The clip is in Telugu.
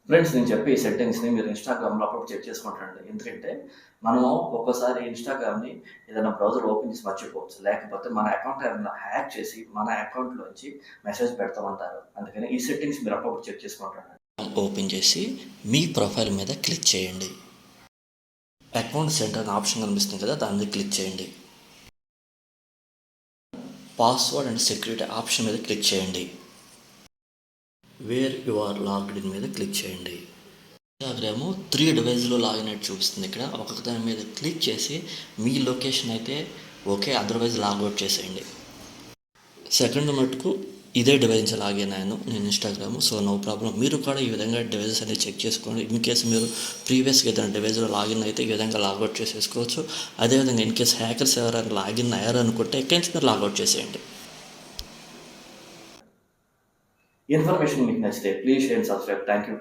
ఫ్రెండ్స్ నేను చెప్పే ఈ సెట్టింగ్స్‌ని మీరు ఇన్‌స్టాగ్రామ్‌లో అప్పుడప్పుడు చెక్ చేసుకుంటుండండి. ఎందుకంటే, మనము ఒక్కోసారి ఇన్‌స్టాగ్రామ్‌ని ఏదైనా బ్రౌజర్ ఓపెన్ చేసి మర్చిపోవచ్చు. లేకపోతే మన అకౌంట్ ఎవరైనా హ్యాక్ చేసి మన అకౌంట్‌లోంచి మెసేజ్ పెడతా ఉంటారు. అందుకని ఈ సెట్టింగ్స్ మీరు అప్పుడప్పుడు చెక్ చేసుకుంటుండండి. ఓపెన్ చేసి మీ ప్రొఫైల్ మీద క్లిక్ చేయండి. అకౌంట్ సెంటర్ అనే ఆప్షన్ కనిపిస్తుంది కదా, దాని మీద క్లిక్ చేయండి. పాస్వర్డ్ అండ్ సెక్యూరిటీ ఆప్షన్ మీద క్లిక్ చేయండి. Where you are logged in మీద క్లిక్ చేయండి. ఇన్స్టాగ్రాము 3 డివైస్లో లాగిన్ అయితే చూపిస్తుంది. ఇక్కడ ఒక్కొక్క దాని మీద క్లిక్ చేసి మీ లొకేషన్ అయితే ఓకే, అదర్వైజ్ లాగౌట్ చేసేయండి. సెకండ్ మటుకు ఇదే డివైస్ నుంచి లాగిన్ అయ్యాను నేను ఇన్స్టాగ్రామ్. So no problem. మీరు కూడా ఈ విధంగా డివైజెస్ అనేది చెక్ చేసుకోండి. ఇన్ కేస్ మీరు ప్రీవియస్గా ఏదైనా డివైస్లో లాగిన్ అయితే ఈ విధంగా లాగౌట్ చేసేసుకోవచ్చు. అదేవిధంగా ఇన్ కేస్ హ్యాకర్స్ ఎవరైనా లాగిన్ అయ్యారనుకుంటే ఇక్కడి నుంచి మీరు లాగౌట్ చేసేయండి. ఇన్ఫర్మేషన్ మీకు నచ్చితే please share and subscribe. Thank you.